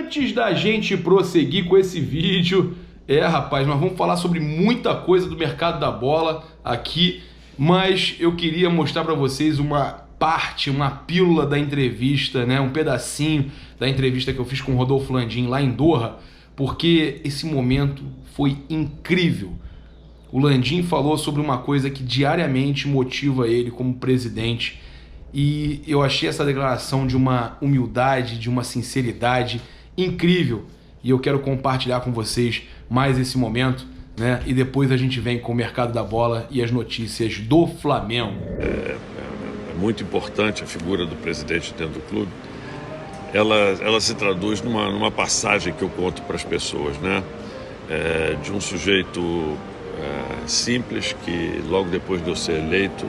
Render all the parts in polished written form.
Antes da gente prosseguir com esse vídeo, rapaz, nós vamos falar sobre muita coisa do mercado da bola aqui, mas eu queria mostrar para vocês uma pílula da entrevista, né? Um pedacinho da entrevista que eu fiz com o Rodolfo Landim lá em Doha, porque esse momento foi incrível. O Landim falou sobre uma coisa que diariamente motiva ele como presidente, e eu achei essa declaração de uma humildade, de uma sinceridade incrível, e eu quero compartilhar com vocês mais esse momento, né? E depois a gente vem com o mercado da bola e as notícias do Flamengo. É muito importante a figura do presidente dentro do clube. Ela se traduz numa passagem que eu conto para as pessoas, né? De um sujeito simples que logo depois de eu ser eleito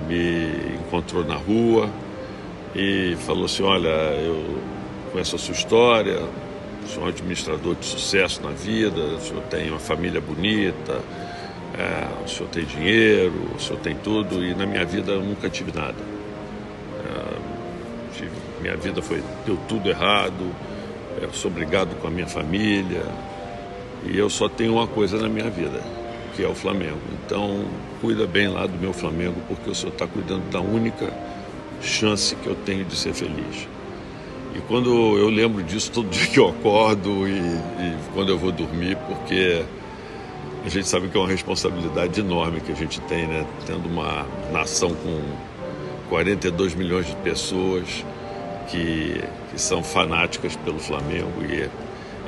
me encontrou na rua e falou assim: olha, eu conheço a sua história, o senhor é um administrador de sucesso na vida, o senhor tem uma família bonita, o senhor tem dinheiro, o senhor tem tudo, e na minha vida eu nunca tive nada. Minha vida deu tudo errado, eu sou brigado com a minha família, e eu só tenho uma coisa na minha vida, que é o Flamengo. Então, cuida bem lá do meu Flamengo, porque o senhor está cuidando da única chance que eu tenho de ser feliz. E quando eu lembro disso todo dia que eu acordo e quando eu vou dormir, porque a gente sabe que é uma responsabilidade enorme que a gente tem, né? Tendo uma nação com 42 milhões de pessoas que são fanáticas pelo Flamengo,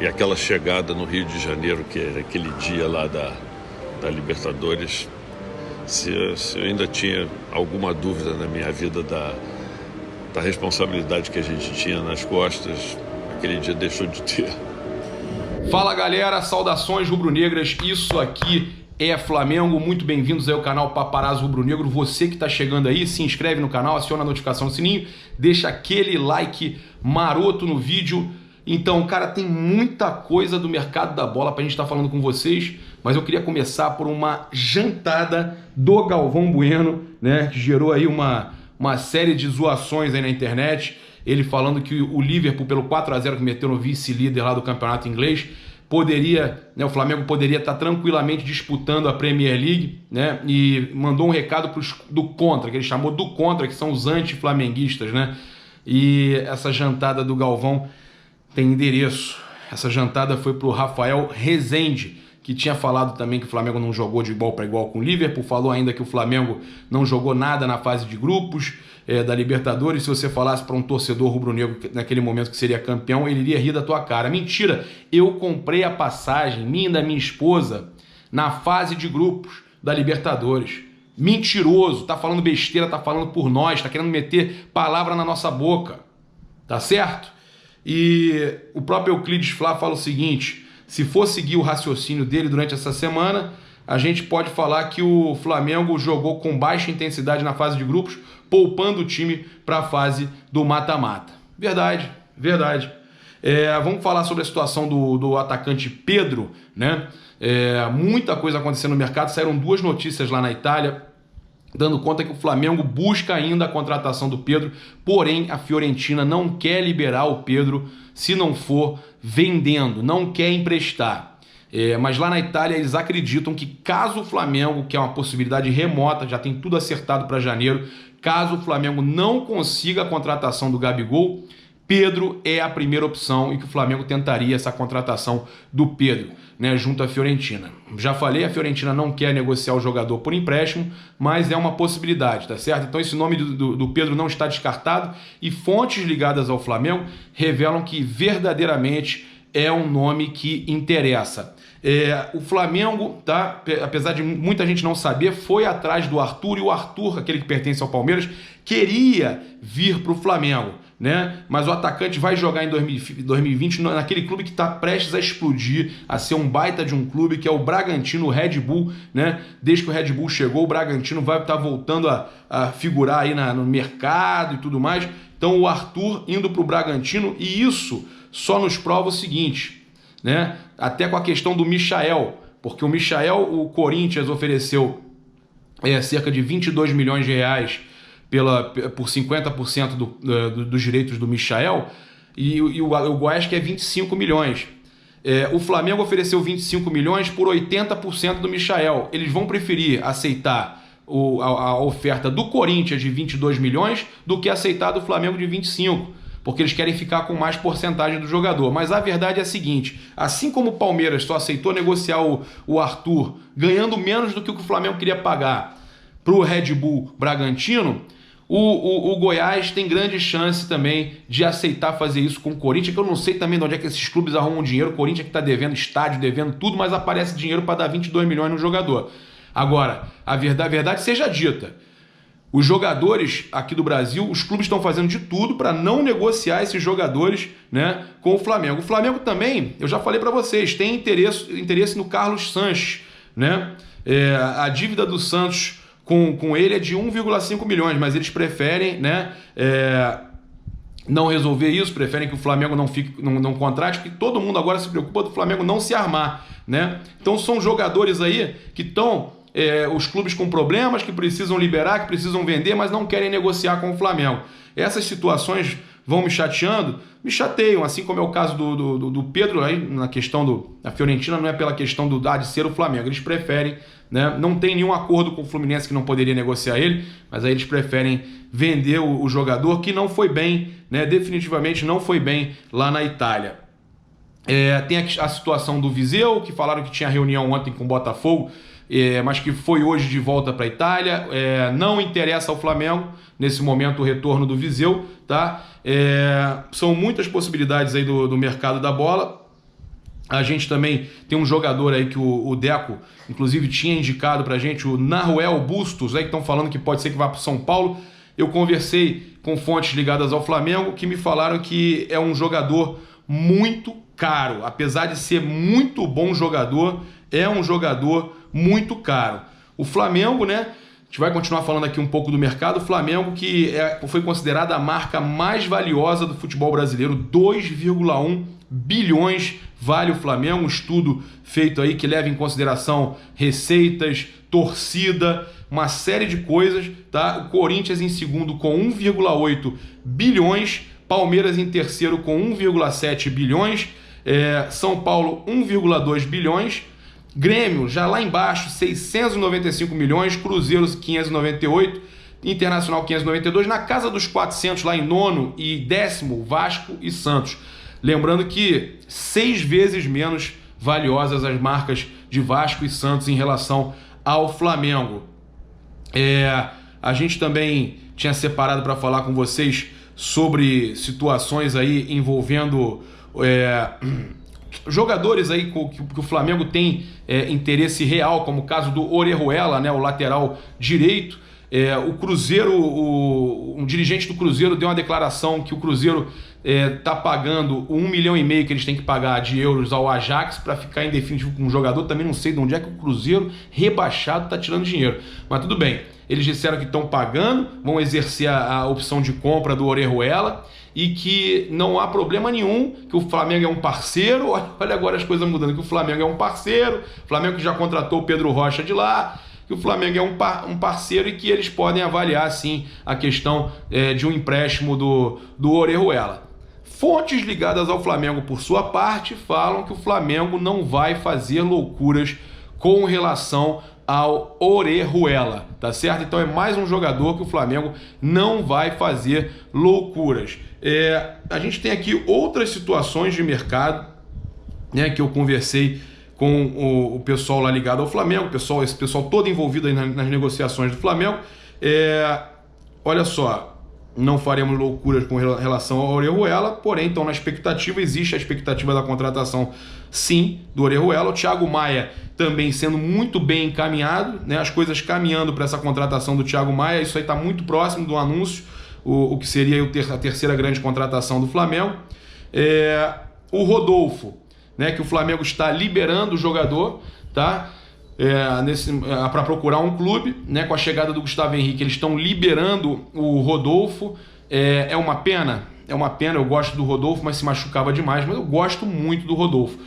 e aquela chegada no Rio de Janeiro, que era aquele dia lá da Libertadores, se eu ainda tinha alguma dúvida na minha vida da responsabilidade que a gente tinha nas costas, aquele dia deixou de ter. Fala galera, saudações rubro-negras, isso aqui é Flamengo, muito bem-vindos aí ao canal Paparazzo Rubro-Negro. Você que está chegando aí, se inscreve no canal, aciona a notificação no sininho, deixa aquele like maroto no vídeo. Então, cara, tem muita coisa do mercado da bola pra gente estar falando com vocês, mas eu queria começar por uma jantada do Galvão Bueno, né, que gerou aí uma série de zoações aí na internet, ele falando que o Liverpool, pelo 4-0 que meteu no vice-líder lá do campeonato inglês, o Flamengo poderia estar tranquilamente disputando a Premier League, né? E mandou um recado do contra, que ele chamou do contra, que são os anti-flamenguistas, né? E essa jantada do Galvão tem endereço. Essa jantada foi para o Rafael Rezende, que tinha falado também que o Flamengo não jogou de igual para igual com o Liverpool, falou ainda que o Flamengo não jogou nada na fase de grupos da Libertadores. Se você falasse para um torcedor rubro-negro naquele momento que seria campeão, ele iria rir da tua cara. Mentira, eu comprei a passagem, minha e da minha esposa, na fase de grupos da Libertadores. Mentiroso, tá falando besteira, tá falando por nós, tá querendo meter palavra na nossa boca, tá certo? E o próprio Euclides Flá fala o seguinte: se for seguir o raciocínio dele durante essa semana, a gente pode falar que o Flamengo jogou com baixa intensidade na fase de grupos, poupando o time para a fase do mata-mata. Verdade, verdade. Vamos falar sobre a situação do atacante Pedro, né? Muita coisa acontecendo no mercado, saíram duas notícias lá na Itália, dando conta que o Flamengo busca ainda a contratação do Pedro, porém a Fiorentina não quer liberar o Pedro se não for vendendo, não quer emprestar. Mas lá na Itália eles acreditam que caso o Flamengo, que é uma possibilidade remota, já tem tudo acertado para janeiro, caso o Flamengo não consiga a contratação do Gabigol, Pedro é a primeira opção e que o Flamengo tentaria essa contratação do Pedro, né, junto à Fiorentina. Já falei, a Fiorentina não quer negociar o jogador por empréstimo, mas é uma possibilidade, tá certo? Então esse nome do Pedro não está descartado, e fontes ligadas ao Flamengo revelam que verdadeiramente é um nome que interessa. O Flamengo, tá, apesar de muita gente não saber, foi atrás do Arthur, e o Arthur, aquele que pertence ao Palmeiras, queria vir para o Flamengo, né? Mas o atacante vai jogar em 2020 naquele clube que está prestes a explodir, a ser um baita de um clube, que é o Bragantino, o Red Bull, né? Desde que o Red Bull chegou, o Bragantino vai estar voltando a figurar aí no mercado e tudo mais. Então o Arthur indo para o Bragantino, e isso só nos prova o seguinte, né? Até com a questão do Michael, porque o Michael, o Corinthians ofereceu cerca de 22 milhões de reais por 50% dos direitos do Michael, e o Goiás quer 25 milhões. O Flamengo ofereceu 25 milhões por 80% do Michael. Eles vão preferir aceitar a oferta do Corinthians de 22 milhões do que aceitar do Flamengo de 25, porque eles querem ficar com mais porcentagem do jogador. Mas a verdade é a seguinte, assim como o Palmeiras só aceitou negociar o Arthur ganhando menos do que o Flamengo queria pagar para o Red Bull Bragantino, o Goiás tem grande chance também de aceitar fazer isso com o Corinthians, que eu não sei também de onde é que esses clubes arrumam dinheiro. O Corinthians que está devendo estádio, devendo tudo, mas aparece dinheiro para dar 22 milhões no jogador. Agora, a verdade seja dita, os jogadores aqui do Brasil, os clubes estão fazendo de tudo para não negociar esses jogadores, né, com o Flamengo. O Flamengo também, eu já falei para vocês, tem interesse no Carlos Sanches, né? A dívida do Santos com ele é de 1,5 milhões, mas eles preferem, né, não resolver isso, preferem que o Flamengo não contrate, porque todo mundo agora se preocupa do Flamengo não se armar, né? Então são jogadores aí que estão, os clubes com problemas, que precisam liberar, que precisam vender, mas não querem negociar com o Flamengo. Essas situações vão me chateando, me chateiam, assim como é o caso do Pedro, aí na questão da Fiorentina, não é pela questão de ser o Flamengo, eles preferem, né, não tem nenhum acordo com o Fluminense que não poderia negociar ele, mas aí eles preferem vender o jogador, que não foi bem, né, definitivamente não foi bem lá na Itália. Tem a situação do Viseu, que falaram que tinha reunião ontem com o Botafogo, mas que foi hoje de volta para a Itália. Não interessa ao Flamengo nesse momento o retorno do Viseu, tá? São muitas possibilidades aí do mercado da bola. A gente também tem um jogador aí que o Deco, inclusive, tinha indicado pra gente, o Naruel Bustos, aí que estão falando que pode ser que vá para São Paulo. Eu conversei com fontes ligadas ao Flamengo que me falaram que é um jogador muito caro. Apesar de ser muito bom jogador, é um jogador muito caro. O Flamengo, né? A gente vai continuar falando aqui um pouco do mercado. O Flamengo, que foi considerada a marca mais valiosa do futebol brasileiro, 2,1 bilhões vale o Flamengo, um estudo feito aí que leva em consideração receitas, torcida, uma série de coisas, tá? O Corinthians em segundo com 1,8 bilhões, Palmeiras em terceiro com 1,7 bilhões, São Paulo 1,2 bilhões, Grêmio já lá embaixo 695 milhões, Cruzeiro 598, Internacional 592, na casa dos 400 lá em nono e décimo, Vasco e Santos. Lembrando que 6 vezes menos valiosas as marcas de Vasco e Santos em relação ao Flamengo. A gente também tinha separado para falar com vocês sobre situações aí envolvendo jogadores aí que o Flamengo tem interesse real, como o caso do Orejuela, né, o lateral direito. O Cruzeiro, um dirigente do Cruzeiro deu uma declaração que o Cruzeiro está pagando 1,5 milhão que eles têm que pagar de euros ao Ajax para ficar em definitivo com o jogador. Também não sei de onde é que o Cruzeiro rebaixado está tirando dinheiro, mas tudo bem. Eles disseram que estão pagando, vão exercer a opção de compra do Orejuela e que não há problema nenhum, que o Flamengo é um parceiro. Olha agora as coisas mudando, que o Flamengo é um parceiro, o Flamengo que já contratou o Pedro Rocha de lá, que o Flamengo é um parceiro e que eles podem avaliar, sim, a questão de um empréstimo do Orejuela. Fontes ligadas ao Flamengo, por sua parte, falam que o Flamengo não vai fazer loucuras com relação ao Orejuela, tá certo? Então é mais um jogador que o Flamengo não vai fazer loucuras. A gente tem aqui outras situações de mercado, né, que eu conversei com o pessoal lá ligado ao Flamengo, esse pessoal todo envolvido aí nas negociações do Flamengo. Olha só, não faremos loucuras com relação ao Orejuela, porém, então, existe a expectativa da contratação, sim, do Orejuela. O Thiago Maia também sendo muito bem encaminhado, né, as coisas caminhando para essa contratação do Thiago Maia. Isso aí está muito próximo do anúncio, o que seria a terceira grande contratação do Flamengo. O Rodolfo, né, que o Flamengo está liberando o jogador, tá? Para procurar um clube, né, com a chegada do Gustavo Henrique, eles estão liberando o Rodolfo. É uma pena, eu gosto do Rodolfo, mas se machucava demais, mas eu gosto muito do Rodolfo.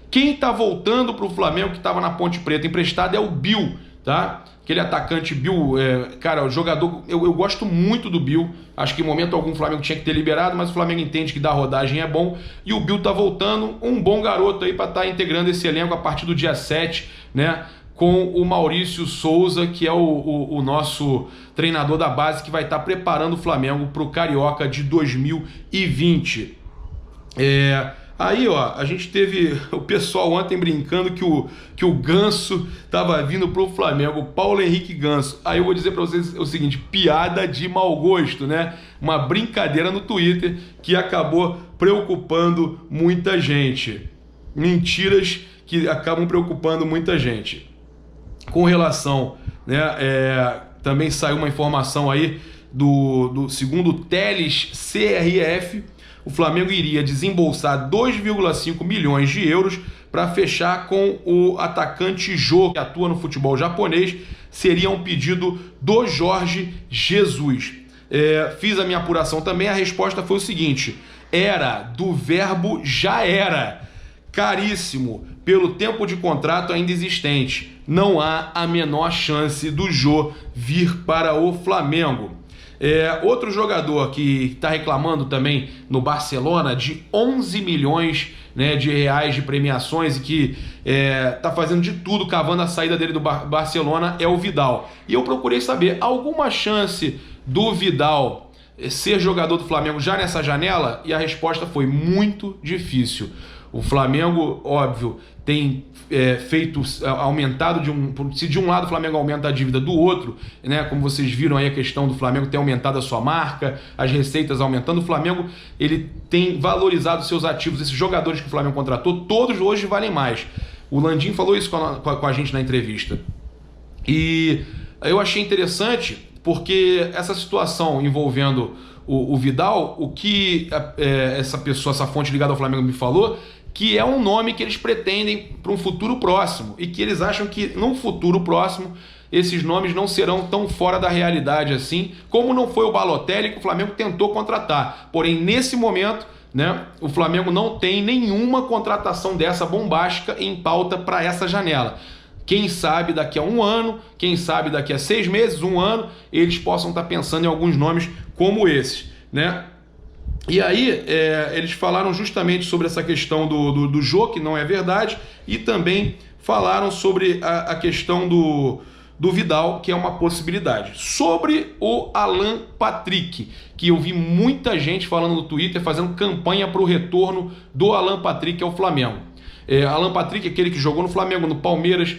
Quem está voltando para o Flamengo, que estava na Ponte Preta emprestado, é o Bill, tá? Aquele atacante Bill, cara, o jogador, eu gosto muito do Bill, acho que em momento algum o Flamengo tinha que ter liberado, mas o Flamengo entende que dar rodagem é bom, e o Bill tá voltando, um bom garoto aí para estar integrando esse elenco a partir do dia 7, né? Com o Maurício Souza, que é o nosso treinador da base, que vai estar preparando o Flamengo para o Carioca de 2020. Aí, ó, a gente teve o pessoal ontem brincando que o Ganso tava vindo pro Flamengo, o Paulo Henrique Ganso. Aí eu vou dizer para vocês o seguinte, piada de mau gosto, né? Uma brincadeira no Twitter que acabou preocupando muita gente. Mentiras que acabam preocupando muita gente. Com relação, né, também saiu uma informação aí do segundo Teles CRF, o Flamengo iria desembolsar 2,5 milhões de euros para fechar com o atacante Jô, que atua no futebol japonês. Seria um pedido do Jorge Jesus. Fiz a minha apuração também, a resposta foi o seguinte, era do verbo já era, caríssimo, pelo tempo de contrato ainda existente. Não há a menor chance do Jô vir para o Flamengo. Outro jogador que está reclamando também no Barcelona de 11 milhões, né, de reais de premiações e que está fazendo de tudo, cavando a saída dele do Barcelona, é o Vidal. E eu procurei saber, alguma chance do Vidal ser jogador do Flamengo já nessa janela? E a resposta foi muito difícil. O Flamengo, óbvio, tem aumentado, se de um lado o Flamengo aumenta a dívida, do outro, né, como vocês viram aí a questão do Flamengo ter aumentado a sua marca, as receitas aumentando, o Flamengo ele tem valorizado seus ativos, esses jogadores que o Flamengo contratou, todos hoje valem mais. O Landim falou isso com a gente na entrevista. E eu achei interessante porque essa situação envolvendo o Vidal, o que essa fonte ligada ao Flamengo me falou, que é um nome que eles pretendem para um futuro próximo e que eles acham que num futuro próximo esses nomes não serão tão fora da realidade assim, como não foi o Balotelli que o Flamengo tentou contratar. Porém, nesse momento, né, o Flamengo não tem nenhuma contratação dessa bombástica em pauta para essa janela. Quem sabe daqui a um ano, quem sabe daqui a 6 meses, um ano, eles possam estar pensando em alguns nomes como esses, né? E aí, eles falaram justamente sobre essa questão do Jô, que não é verdade, e também falaram sobre a questão do Vidal, que é uma possibilidade. Sobre o Alan Patrick, que eu vi muita gente falando no Twitter, fazendo campanha para o retorno do Alan Patrick ao Flamengo. Alan Patrick é aquele que jogou no Flamengo, no Palmeiras.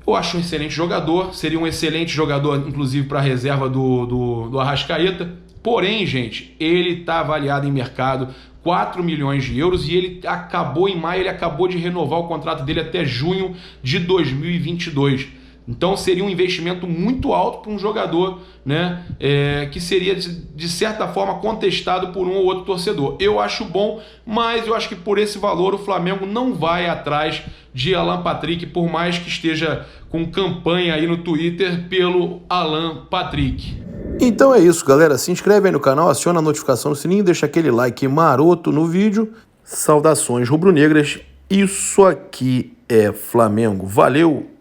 Eu acho um excelente jogador, seria um excelente jogador, inclusive, para a reserva do Arrascaeta. Porém, gente, ele está avaliado em mercado 4 milhões de euros e ele acabou em maio, ele acabou de renovar o contrato dele até junho de 2022. Então seria um investimento muito alto para um jogador, né, que seria de certa forma contestado por um ou outro torcedor. Eu acho bom, mas eu acho que por esse valor o Flamengo não vai atrás de Alan Patrick, por mais que esteja com campanha aí no Twitter pelo Alan Patrick. Então é isso, galera. Se inscreve aí no canal, aciona a notificação no sininho, deixa aquele like maroto no vídeo. Saudações rubro-negras. Isso aqui é Flamengo. Valeu!